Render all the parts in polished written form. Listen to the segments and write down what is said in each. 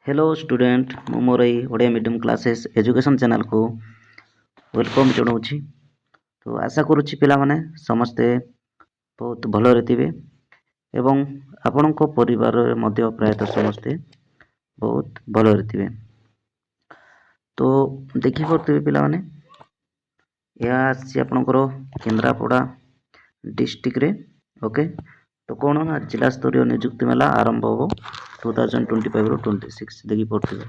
Hello student मु मोर एई Odia medium classes education channel को वेलकम जनाऊँगी। तो आशा करुच्ची पिला माने समस्ते बहुत भलरे थिबे एवं आपणक परिवार मध्य प्रायतः समस्ते बहुत भलरे थिबे। तो देखि पारुथिबे पिला माने या आसी आपणकर केन्द्रापड़ा डिस्ट्रिक्ट रे ओके। तो कौन ना जिला स्तरीय नियुक्ति मेला आरंभ हो 2025 ରୁ 26 देखि पड़थिबे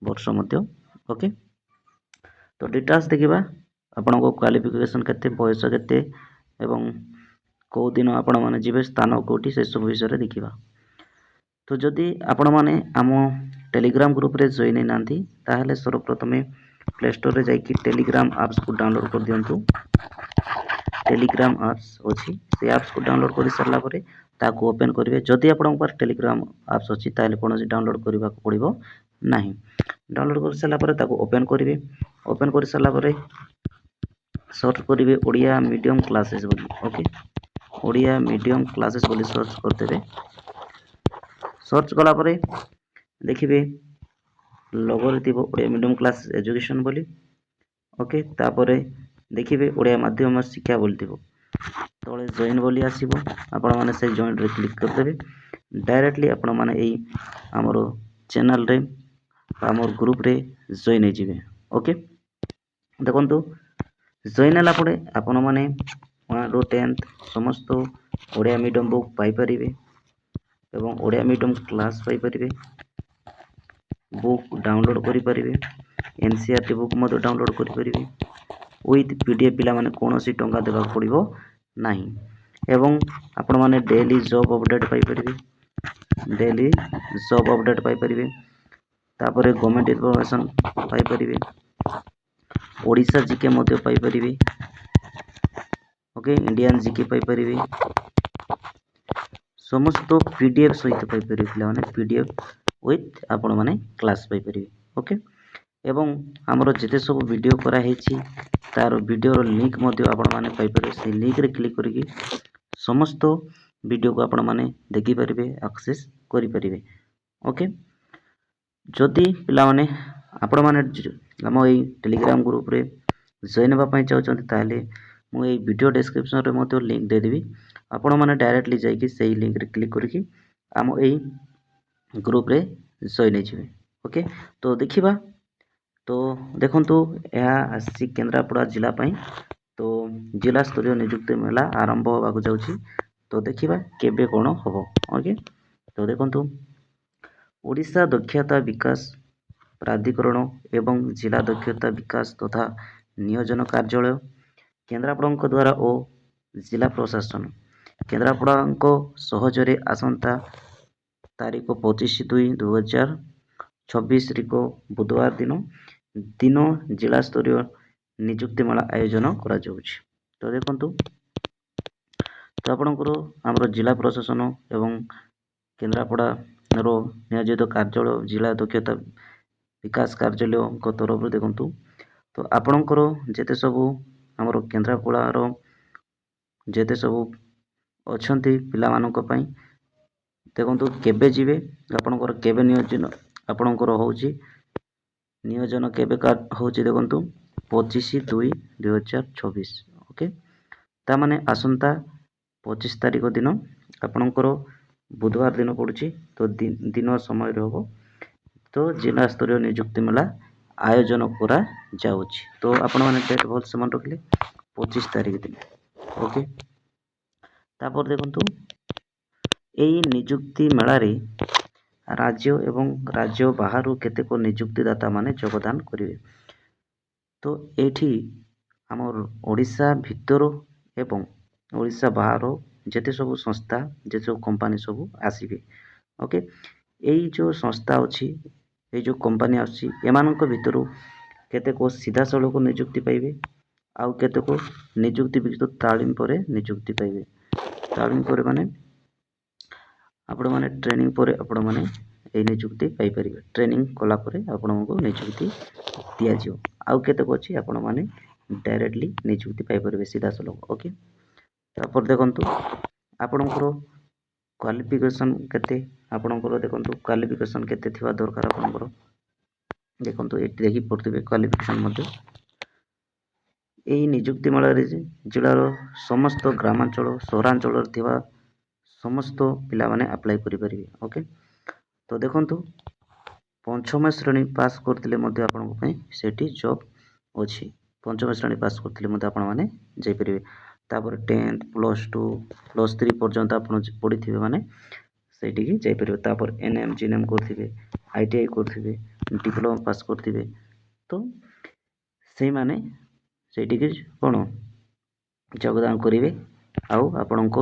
वर्ष मध्य ओके। तो डिटेल्स देखिबा आपनको क्वालिफिकेशन केते बयस केते एवं को दिन आपण माने जिवे स्थान कोठी से सब विषय देखिबा। तो जदि आपण माने आम टेलीग्राम ग्रुप रे जॉइन नै नांती ताहले सर्वप्रथमे प्ले स्टोर रे जाइकी टेलीग्राम ऐप्स को डाउनलोड कर दियंतु। टेलीग्राम ऐप्स अछि से ऐप्स को डाउनलोड कर सरला परे ताको ओपन करिवे। जदि आपन पर टेलीग्राम ऐप्स अछि ताले कोनोसी डाउनलोड करबा को पड़िबो नाही। डाउनलोड कर सरला परे ताको ओपन करिवे। ओपन कर सरला परे सर्च करिवे ओडिया मीडियम क्लासेस बोली ओके। ओडिया मीडियम क्लासेस बोली सर्च करदेबे। सर्च कला परे देखिबे लोगो रे थिबो ओडिया मीडियम क्लास एजुकेशन बोली ओके। तापरे देखिबे ओडिया माध्यम शिक्षा बोली थिबो तळे जॉइन बोली आसीबो। आपण माने से जॉइन रे क्लिक करदेबे। डायरेक्टली आपण माने एई हमर चैनल रे हमर ग्रुप रे जॉइन हे जिवे ओके। देखंतु जॉइन हला परे आपण माने 1 ରୁ 10th समस्त ओडिया मीडियम बुक पाई परिबे एवं ओडिया मीडियम क्लास पाई परिबे। बुक डाउनलोड करि परिबे। एनसीईआरटी बुक मते डाउनलोड करि परिबे विथ पीडीएफ पिला माने कोनोसी टंका देबा पड़िबो नाही। एवं आपण माने डेली जॉब अपडेट पाई परिबे। डेली जॉब अपडेट पाई परिबे। तापरे गवर्नमेंट इन्फॉर्मेशन पाई परिबे। ओडिशा जीके मते पाई परिबे ओके। इंडियन जीके पाई परिबे। समस्त पीडीएफ सहित पाई परिबे पिला माने पीडीएफ विथ आपण माने क्लास पाई परिबे ओके। एवं हमरो जेते सब वीडियो करा हेछि तार वीडियो रो लिंक मध्य आपण माने पाई परिबे। से लिंक रे क्लिक करिकि समस्त वीडियो को आपण माने देखि परिबे एक्सेस करि परिबे ओके। जदि पिला माने आपण माने हम एई टेलीग्राम ग्रुप रे जॉइन हेबा पई चाहउछन्ति ताले मु एई वीडियो डिस्क्रिप्शन रे मते लिंक दे देबी। आपण माने डायरेक्टली जाइकि सेही लिंक रे क्लिक करिकि हम एई ग्रुप रे जॉइन हे जिवे ओके। तो देखिबा तो देखंतु यह आसी केन्द्रापड़ा जिला पई तो जिला स्तरीय नियुक्ति मेला आरंभ होबाकु जाउछि। तो देखिबा केबे कोन होबो ओके। तो देखंतु ओडिशा दक्षता विकास प्राधिकरण एवं जिला दक्षता विकास तथा नियोजन कार्यालय केन्द्रापड़ा द्वारा ओ जिला प्रशासन केन्द्रापड़ा सहजरे आसंता तारीख 25/2/2026 को बुधवार दिन जिला स्तरीय नियुक्ति मेला आयोजन करा जाउछि। तो देखंतु तो आपणकर हमर जिला प्रशासन एवं केन्द्रापड़ा रो नियोजित कार्यालय जिला दक्षता विकास कार्यालय को तरफ देखंतु। तो आपणकर जेते सबु हमर केन्द्रापड़ा रो जेते सबु अछंती पिला मानक पई देखंतु केबे जिवे आपणकर केबे नियोजन आपणकर होउछि नियोजन केबे का होउछि देखंतु 25/2/2026 ओके। ता माने आसंता 25 तारीख दिन आपणकर बुधवार दिन पड़ुछि। तो दिन समय रहबो तो जिला स्तरीय नियुक्ति मेला आयोजन करा जाउछि। तो आपण माने डेट भल से मन रखले 25 तारीख दिन ओके। तापर देखंतु एई नियुक्ति मेला रे राज्य एवं राज्य बाहर केतेक नियुक्तिदाता माने योगदान करिवे। तो एठी हमर ओडिशा भितर एवं ओडिशा बाहर जेते सब संस्था जेते सब कंपनी सब आसीबे ओके। एई जो संस्था अछि एई जो कंपनी आछि एमानक भितर केतेक सीधा सड़क नियुक्ति पाइबे आउ केतेक नियुक्ति विस्तृत तालीम परे नियुक्ति पाइबे। तालीम परे माने आपण माने ट्रेनिंग परे आपण माने ए नियुक्ति पाई परिबे। ट्रेनिंग कला परे आपनको नियुक्ति दिया जिवो आउ केतेक अछि आपण माने डायरेक्टली नियुक्ति पाई परिबे सीधा सड़क ओके। तापर देखंतु आपणकर क्वालिफिकेशन केते ଆପଣଙ୍କର ଦେଖନ୍ତୁ କ୍ୱାଲିଫିକେସନ୍ କେତେ ଥିବା ଦରକାର ଆପଣଙ୍କର ଦେଖନ୍ତୁ ଏଠି ଦେଖିପାରୁଥିବେ କ୍ୱାଲିଫିକେସନ୍ ମଧ୍ୟ। ଏହି ନିଯୁକ୍ତି ମେଳାରେ ଜିଲ୍ଲାର ସମସ୍ତ ଗ୍ରାମାଞ୍ଚଳ ସହରାଞ୍ଚଳରେ ଥିବା ସମସ୍ତ ପିଲାମାନେ ଆପ୍ଲାଏ କରିପାରିବେ। ଓକେ, ତ ଦେଖନ୍ତୁ ପଞ୍ଚମ ଶ୍ରେଣୀ ପାସ୍ କରିଥିଲେ ମଧ୍ୟ ଆପଣଙ୍କ ପାଇଁ ସେଠି ଜବ୍ ଅଛି। ପଞ୍ଚମ ଶ୍ରେଣୀ ପାସ୍ କରିଥିଲେ ମଧ୍ୟ ଆପଣମାନେ ଯାଇପାରିବେ। ତାପରେ 10th +2 +3 ପର୍ଯ୍ୟନ୍ତ ଆପଣ ପଢ଼ିଥିବେ ମାନେ ସେଇଠିକି ଯାଇପାରିବେ। ତାପରେ NM GNM କରିଥିବେ, ITI କରିଥିବେ, ଡିପ୍ଲୋମା ପାସ୍ କରିଥିବେ, ତ ସେଇମାନେ ସେଇଠିକି କ'ଣ ଯୋଗଦାନ କରିବେ ଆଉ ଆପଣଙ୍କ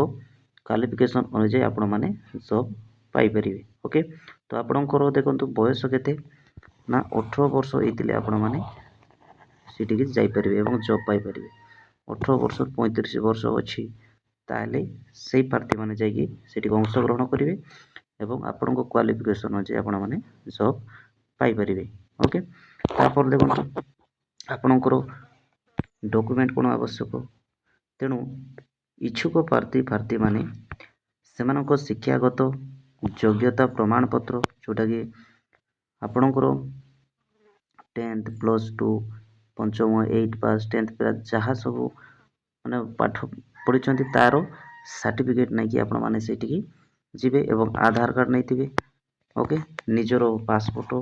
କ୍ୱାଲିଫିକେସନ୍ ଅନୁଯାୟୀ ଆପଣମାନେ ଜବ୍ ପାଇପାରିବେ। ଓକେ, ତ ଆପଣଙ୍କର ଦେଖନ୍ତୁ ବୟସ କେତେ ନା 18 ବର୍ଷ ହେଇଥିଲେ ଆପଣମାନେ ସେଠିକି ଯାଇପାରିବେ ଏବଂ ଜବ୍ ପାଇପାରିବେ। 18 ବର୍ଷ 35 ବର୍ଷ ଅଛି ତାହେଲେ ସେଇ ପ୍ରାର୍ଥୀମାନେ ଯାଇକି ସେଠିକି ଅଂଶଗ୍ରହଣ କରିବେ ଏବଂ ଆପଣଙ୍କ କ୍ୱାଲିଫିକେସନ୍ ଅନୁଯାୟୀ ଆପଣମାନେ ଜବ୍ ପାଇପାରିବେ। ଓକେ, ତାପରେ ଦେଖନ୍ତୁ ଆପଣଙ୍କର ଡକୁମେଣ୍ଟ କ'ଣ ଆବଶ୍ୟକ। ତେଣୁ ଇଚ୍ଛୁକ ପ୍ରାର୍ଥୀମାନେ ସେମାନଙ୍କ ଶିକ୍ଷାଗତ ଯୋଗ୍ୟତା ପ୍ରମାଣପତ୍ର ଯେଉଁଟାକି ଆପଣଙ୍କର 10th +2 ପଞ୍ଚମ 8 ପାସ୍ 10th ପାସ୍ ଯାହା ସବୁ ମାନେ ପାଠ ପଢ଼ିଛନ୍ତି ତାର ସାର୍ଟିଫିକେଟ୍ ନେଇକି ଆପଣମାନେ ସେଇଠିକି ଯିବେ ଏବଂ ଆଧାର କାର୍ଡ଼ ନେଇଥିବେ। ଓକେ, ନିଜର ପାସପୋର୍ଟ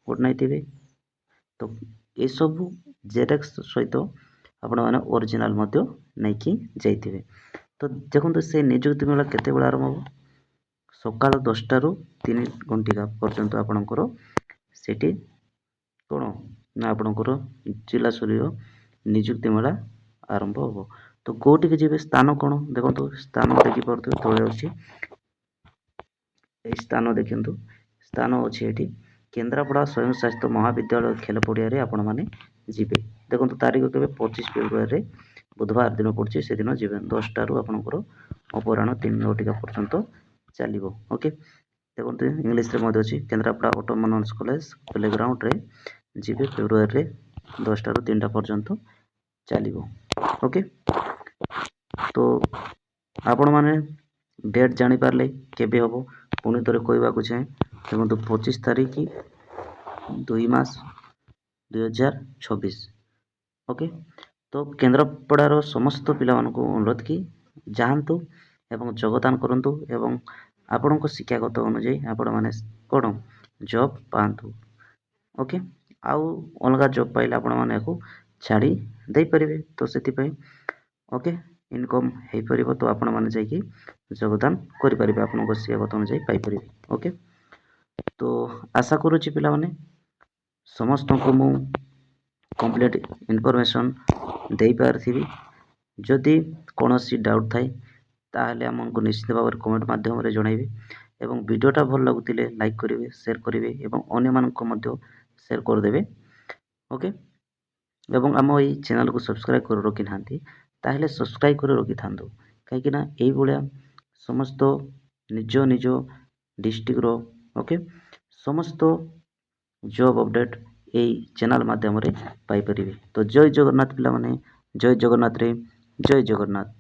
ଗୋଟେ ନେଇଥିବେ। ତ ଏସବୁ ଜେରକ୍ସ ସହିତ ଆପଣମାନେ ଅରିଜିନାଲ ମଧ୍ୟ ନେଇକି ଯାଇଥିବେ। ତ ଦେଖନ୍ତୁ ସେ ନିଯୁକ୍ତି ମେଳା କେତେବେଳେ ଆରମ୍ଭ ହେବ? ସକାଳ 10ଟାରୁ 3 ଘଣ୍ଟିକା ପର୍ଯ୍ୟନ୍ତ ଆପଣଙ୍କର ସେଠି କ'ଣ ନା ଆପଣଙ୍କର ଜିଲ୍ଲା ସ୍ତରୀୟ ନିଯୁକ୍ତି ମେଳା ଆରମ୍ଭ ହେବ। ତ କେଉଁଠିକି ଯିବେ ସ୍ଥାନ କ'ଣ ଦେଖନ୍ତୁ, ସ୍ଥାନ ଦେଖିପାରୁଥିବେ ତଳେ ଅଛି। এই ସ୍ଥାନ ଦେଖନ୍ତୁ, ସ୍ଥାନ ଅଛି ଏଠି କେନ୍ଦ୍ରାପଡ଼ା ସ୍ୱୟଂ ଶାସିତ ମହାବିଦ୍ୟାଳୟ ଖେଳ ପଡ଼ିଆରେ ଆପଣମାନେ ଯିବେ। ଦେଖନ୍ତୁ ତାରିଖ କେବେ 25 ଫେବୃଆରୀରେ ବୁଧବାର ଦିନ ପଡ଼ୁଛି, ସେଦିନ ଯିବେ 10ଟାରୁ ଆପଣଙ୍କର ଅପରାହ୍ନ 3 ଘଟିକା ପର୍ଯ୍ୟନ୍ତ ଚାଲିବ। ଓକେ, ଦେଖନ୍ତୁ ଇଂଲିଶରେ ମଧ୍ୟ ଅଛି କେନ୍ଦ୍ରାପଡ଼ା ଅଟୋନମସ୍ କଲେଜ ପ୍ଲେଗ୍ରାଉଣ୍ଡରେ ଯିବେ ଫେବୃଆରୀରେ 10ଟାରୁ 3ଟା ପର୍ଯ୍ୟନ୍ତ ଚାଲିବ। ଓକେ, ତ ଆପଣମାନେ ଡେଟ୍ ଜାଣିପାରିଲେ କେବେ ହେବ ପୁଣି ଥରେ କହିବାକୁ ଚାହେଁ। ଦେଖନ୍ତୁ 25 ତାରିଖ 2 ମାସ 2026। ଓକେ, ତ କେନ୍ଦ୍ରାପଡ଼ାର ସମସ୍ତ ପିଲାମାନଙ୍କୁ ଅନୁରୋଧ କି ଯାଆନ୍ତୁ ଏବଂ ଯୋଗଦାନ କରନ୍ତୁ ଏବଂ ଆପଣଙ୍କ ଶିକ୍ଷାଗତ ଅନୁଯାୟୀ ଆପଣମାନେ କ'ଣ ଜବ୍ ପାଆନ୍ତୁ। ଓକେ, ଆଉ ଅଲଗା ଜବ୍ ପାଇଲେ ଆପଣମାନେ ୟାକୁ ଛାଡ଼ି ଦେଇପାରିବେ। ତ ସେଥିପାଇଁ ଓକେ ଇନକମ୍ ହେଇପାରିବ, ତ ଆପଣମାନେ ଯାଇକି ଯୋଗଦାନ କରିପାରିବେ ଆପଣଙ୍କ ଶିକ୍ଷାଗତ ଅନୁଯାୟୀ ପାଇପାରିବେ। ଓକେ, ତ ଆଶା କରୁଛି ପିଲାମାନେ ସମସ୍ତଙ୍କୁ ମୁଁ କମ୍ପ୍ଲିଟ୍ ଇନଫର୍ମେସନ୍ ଦେଇପାରିଥିବି। ଯଦି କୌଣସି ଡାଉଟ୍ ଥାଏ ତାହେଲେ ଆମକୁ ନିଶ୍ଚିତ ଭାବରେ କମେଣ୍ଟ ମାଧ୍ୟମରେ ଜଣାଇବେ ଏବଂ ଭିଡ଼ିଓଟା ଭଲ ଲାଗୁଥିଲେ ଲାଇକ୍ କରିବେ, ସେୟାର କରିବେ ଏବଂ ଅନ୍ୟମାନଙ୍କୁ ମଧ୍ୟ ସେୟାର କରିଦେବେ। ଓକେ, ଏବଂ ଆମ ଏଇ ଚ୍ୟାନେଲକୁ ସବସ୍କ୍ରାଇବ୍ କରି ରଖିନାହାନ୍ତି ତାହେଲେ ସବସ୍କ୍ରାଇବ୍ କରି ରଖିଥାନ୍ତୁ, କାହିଁକିନା ଏଇଭଳିଆ ସମସ୍ତ ନିଜ ନିଜ ଡିଷ୍ଟ୍ରିକ୍ଟର ଓକେ ସମସ୍ତ ଜବ୍ ଅପଡ଼େଟ୍ ଏଇ ଚ୍ୟାନେଲ ମାଧ୍ୟମରେ ପାଇପାରିବେ। ତ ଜୟ ଜଗନ୍ନାଥ ପିଲାମାନେ, ଜୟ ଜଗନ୍ନାଥରେ ଜୟ ଜଗନ୍ନାଥ।